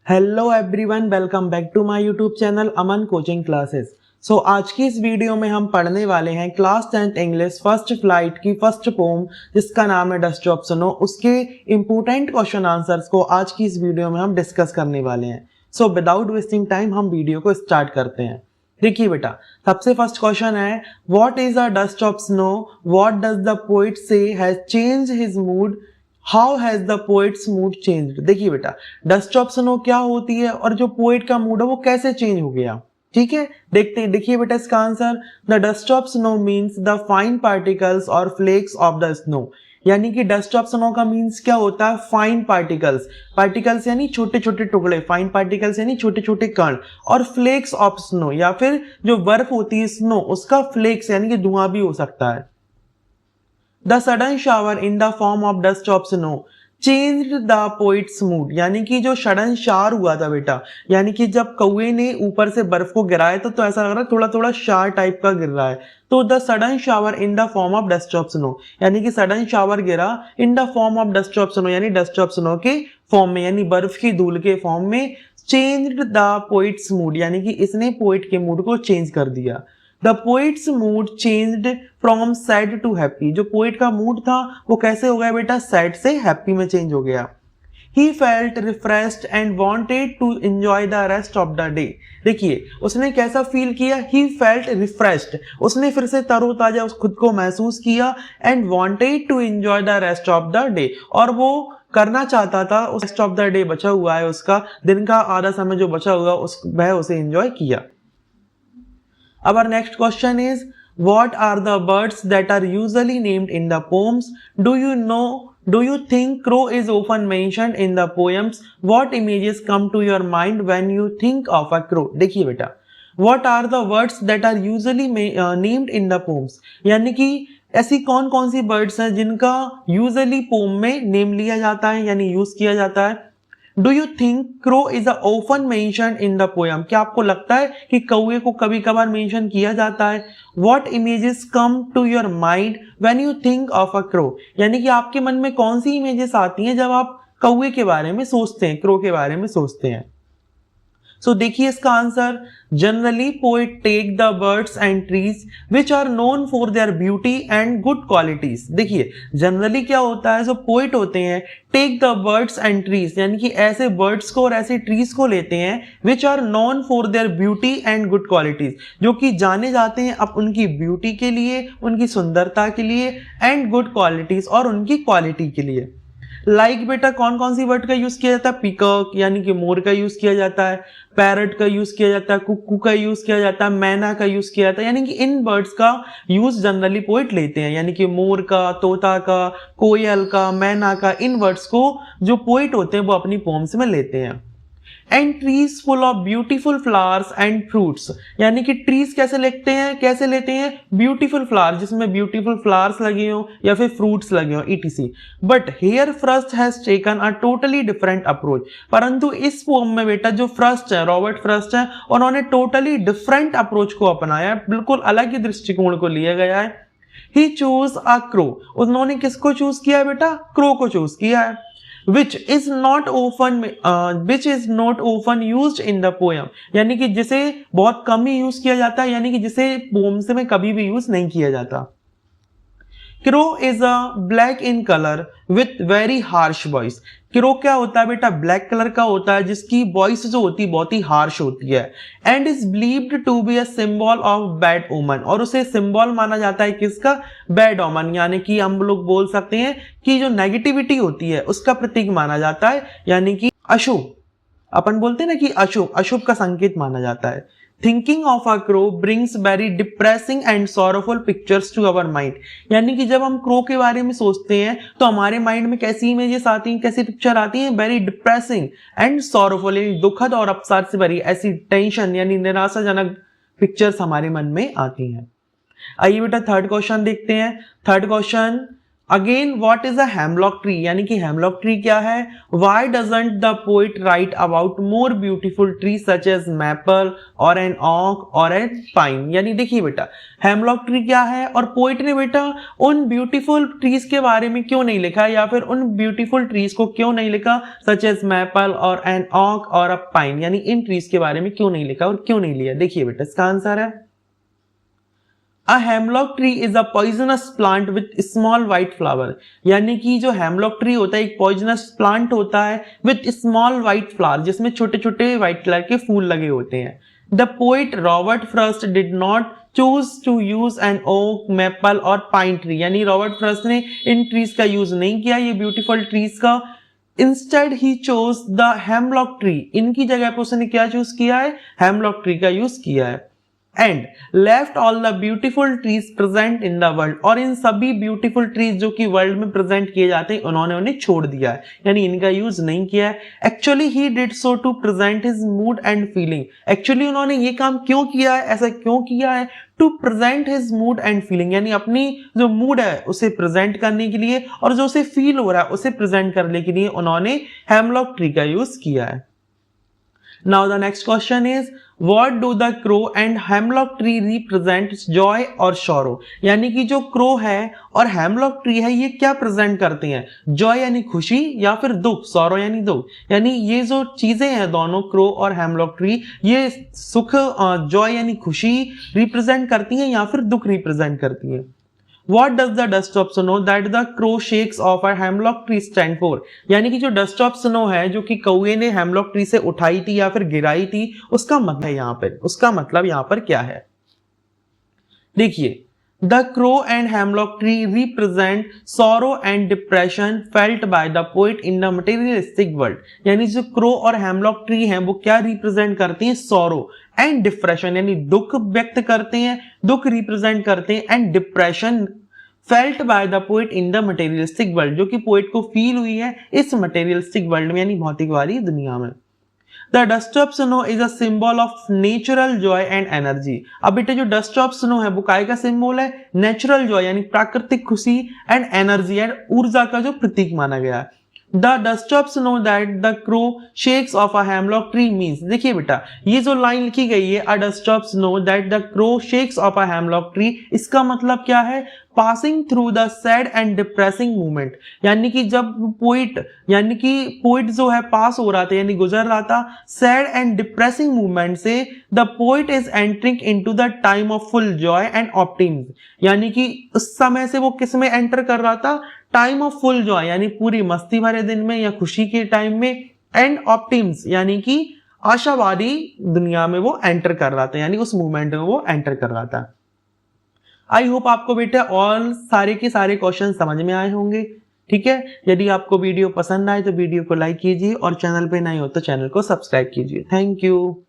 Hello everyone, welcome back to my YouTube channel Aman coaching classes. So आज की इस वीडियो में हम पढ़ने वाले हैं class 10th English first flight की फर्स्ट पोम जिसका नाम है डस्ट जॉब सुनो। उसके इंपॉर्टेंट क्वेश्चन आंसर्स को आज की इस वीडियो में हम डिस्कस करने वाले हैं। सो विदाउट वेस्टिंग टाइम हम वीडियो को स्टार्ट करते हैं। देखिए बेटा, सबसे फर्स्ट क्वेश्चन है what is a dust of snow, what does the poet say has changed his mood, how has the poet's mood changed. देखिए बेटा, डस्ट ऑफ स्नो क्या होती है और जो पोएट का मूड है वो कैसे चेंज हो गया। ठीक है, देखते हैं। देखिए बेटा, इसका answer the dust of snow means the fine particles और फ्लेक्स ऑफ द स्नो। यानी कि डस्ट ऑफ स्नो का मीन्स क्या होता है? Fine particles. पार्टिकल्स यानी छोटे छोटे टुकड़े, फाइन पार्टिकल्स यानी छोटे छोटे कण, और फ्लेक्स ऑफ स्नो या फिर जो बर्फ होती है स्नो उसका फ्लेक्स यानी कि धुआं भी हो सकता है। The sudden shower in the form of dust of snow changed the poet's mood। यानी कि जो सडन शावर हुआ था बेटा, यानी कि जब कौवे ने ऊपर से बर्फ को गिराया तो ऐसा लग रहा है थोड़ा थोड़ा शावर टाइप का गिर रहा है। तो the sudden shower in the form of dust of snow, यानी कि सडन शावर गिरा in the form of dust of snow, यानी डस्ट ऑफ स्नो के फॉर्म में, यानी बर्फ की धूल के फॉर्म में। चेंज्ड द पोएट्स मूड, यानी कि इसने पोएट के मूड को चेंज कर दिया। The poet's mood changed from sad to happy. जो पोएट का मूड था वो कैसे हो गया बेटा? सैड से हैप्पी में चेंज हो गया। He felt refreshed and wanted to enjoy the rest of the day। देखिए, उसने कैसा फील किया? He felt refreshed, उसने फिर से तरोताजा खुद को महसूस किया। and wanted to enjoy the rest of the day, और वो करना चाहता था, उस rest of the day बचा हुआ है उसका दिन का आधा समय जो बचा हुआ वह उसे एंजॉय किया। Our next question is what are the birds that are usually named in the poems? Do you think crow is often mentioned in the poems? What images come to your mind when you think of a crow? देखिए बेटा, what are the birds that are usually named in the poems? यानी कि ऐसी कौन कौन सी birds हैं जिनका usually pome में नेम लिया जाता है यानी यूज किया जाता है। Do you think crow is often mention in the poem? क्या आपको लगता है कि कौवे को कभी कभार मेंशन किया जाता है? What images come to your mind when you think of a crow? यानी कि आपके मन में कौन सी इमेजेस आती हैं जब आप कौवे के बारे में सोचते हैं, क्रो के बारे में सोचते हैं। सो देखिए इसका answer, generally poet take the birds and trees which are known for their beauty and good qualities. देखिए जनरली क्या होता है, जो पोएट होते हैं take the birds and trees, यानी कि ऐसे बर्ड्स को और ऐसे ट्रीज को लेते हैं which are known for their beauty and good qualities, जो कि जाने जाते हैं अब उनकी ब्यूटी के लिए, उनकी सुंदरता के लिए, एंड गुड क्वालिटीज और उनकी क्वालिटी के लिए। लाइक बेटा कौन कौन सी वर्ड का यूज किया जाता है? पीकॉक यानी कि मोर का यूज किया जाता है, पैरट का यूज किया जाता है, कुक्कू का यूज किया जाता है, मैना का यूज किया जाता है। यानी कि इन बर्ड्स का यूज जनरली पोएट लेते हैं, यानी कि मोर का, तोता का, कोयल का, मैना का, इन वर्ड्स को जो पोएट होते हैं वो अपनी पोम्स में लेते हैं। And trees full of beautiful flowers and fruits, यानी कि ट्रीज कैसे लेते हैं? ब्यूटीफुल फ्लावर, जिसमें ब्यूटीफुल फ्लावर्स लगे हो या फिर फ्रूट्स लगे हो etc। But here first has taken a totally different approach. परंतु इस पोम में बेटा जो फ्रस्ट है, रॉबर्ट फ्रस्ट है, उन्होंने टोटली डिफरेंट अप्रोच को अपनाया है, बिल्कुल अलग ही दृष्टिकोण को लिया गया है। ही चूज अ क्रो, उन्होंने किसको चूज किया है बेटा? क्रो को चूज किया है। which is not often used in the poem, यानी कि जिसे बहुत कम ही यूज किया जाता है, यानी कि जिसे पोम्स में कभी भी यूज नहीं किया जाता। Crow is a black in colour with very harsh voice. Crow क्या होता है बेटा? ब्लैक कलर का होता है जिसकी वॉइस जो होती है बहुत ही हार्श होती है। And is believed to be a symbol of bad omen, और उसे सिंबल माना जाता है किसका? बैड ओमन, यानी कि हम लोग बोल सकते हैं कि जो नेगेटिविटी होती है उसका प्रतीक माना जाता है, यानी कि अशुभ। अपन बोलते हैं ना कि अशुभ, अशुभ का संकेत माना जाता है। Thinking of a crow brings very depressing and sorrowful pictures to our mind, यानी कि जब हम क्रो के बारे में सोचते हैं तो हमारे माइंड में कैसी इमेजेस आती हैं, कैसी पिक्चर आती हैं? वेरी डिप्रेसिंग एंड सॉरोफुल, यानी दुखद और अवसाद से भरी, ऐसी टेंशन यानी निराशाजनक पिक्चर्स हमारे मन में आती हैं। आइए बेटा थर्ड क्वेश्चन देखते हैं। Third question, again what is a hemlock tree, यानी कि हेमलॉक ट्री क्या है? Why doesn't the poet write about more beautiful tree such as maple or an oak or N pine. यानी देखिए बेटा, हेमलॉक ट्री क्या है और पोइट ने बेटा उन ब्यूटीफुल ट्रीज के बारे में क्यों नहीं लिखा, या फिर उन ब्यूटीफुल ट्रीज को क्यों नहीं लिखा सच as maple or an oak और अ पाइन, यानी इन ट्रीज के बारे में क्यों नहीं लिखा और क्यों नहीं लिया? देखिए बेटा, इसका आंसर है A hemlock tree is a poisonous plant with small white flower। यानी कि जो hemlock tree होता है एक poisonous plant होता है with small white flower, जिसमें छोटे छोटे white कलर के फूल लगे होते हैं। The poet Robert Frost did not choose to use an oak, maple और pine tree। यानी रॉबर्ट फ्रॉस्ट ने इन ट्रीज का यूज नहीं किया, ये ब्यूटीफुल ट्रीज का। Instead he chose the hemlock tree। इनकी जगह पर उसने क्या चूज किया है? hemlock tree का यूज किया है। And left all the beautiful trees present in the world. और इन सभी ब्यूटीफुल ट्रीज जो कि वर्ल्ड में प्रेजेंट किए जाते हैं उन्होंने उन्हें छोड़ दिया है, यानी इनका यूज नहीं किया है। Actually he did so to present his mood and feeling. Actually उन्होंने ये काम क्यों किया है, ऐसा क्यों किया है? To present his mood and feeling, यानी अपनी जो मूड है उसे प्रेजेंट करने के लिए और जो उसे फील हो रहा है उसे प्रेजेंट करने के लिए उन्होंने हेमलॉक ट्री का यूज किया है। Now the next question is what do the crow and hemlock tree represent joy और sorrow। यानी कि जो क्रो है और हेमलॉक ट्री है ये क्या प्रेजेंट करते हैं? जॉय यानी खुशी या फिर दुख, सॉरो यानी दुख। यानी ये जो चीजें हैं दोनों क्रो और हेमलॉक ट्री ये सुख जॉय यानी खुशी रिप्रेजेंट करती हैं या फिर दुख रिप्रेजेंट करती हैं। What does the desktop snow that the crow shakes off a hemlock tree stand for? यानी कि जो desktop snow है जो कि कौए ने हेमलॉक ट्री से उठाई थी या फिर गिराई थी, उसका मतलब यहाँ पर, उसका मतलब यहाँ पर क्या है? देखिए, The crow and hemlock tree represent sorrow and depression felt by the poet in the materialistic world। यानी जो क्रो और हेमलॉक ट्री हैं वो क्या रिप्रेजेंट करती हैं? सॉरो एंड डिप्रेशन, यानी दुख व्यक्त करते हैं, दुख रिप्रेजेंट करते हैं, and depression felt by the poet in the materialistic world, जो कि पोएट को फील हुई है इस मटेरियलिस्टिक वर्ल्ड में यानी भौतिकवादी दुनिया में। The dust of snow is a symbol of natural joy and energy। अब बेटे जो dust of snow है वो काय का सिंबल है? नेचुरल जॉय यानी प्राकृतिक खुशी एंड एनर्जी एंड ऊर्जा का जो प्रतीक माना गया है। The dust of snow that the crow shakes off a hemlock tree means। देखिए बेटा ये जो लाइन लिखी गई है a dust of snow that the crow shakes off a hemlock tree, इसका मतलब क्या है? Passing through the sad and depressing movement. यानी कि जब पोइट जो है पास हो रहा था यानी गुजर रहा था सैड एंड डिप्रेसिंग मूवमेंट से, the poet is entering into the time of full Joy and optimism. यानी कि उस समय से वो किस में एंटर कर रहा था? टाइम ऑफ फुल जॉय यानी पूरी मस्ती भरे दिन में या खुशी के टाइम में, एंड ऑप्टिमिज्म यानी कि आशावादी दुनिया में वो एंटर कर रहा था, यानी उस मूवमेंट में वो एंटर कर रहा था। आई होप आपको बेटा ऑल सारे के सारे क्वेश्चन समझ में आए होंगे। ठीक है, यदि आपको वीडियो पसंद आए तो वीडियो को लाइक कीजिए और चैनल पे नए हो तो चैनल को सब्सक्राइब कीजिए। Thank you.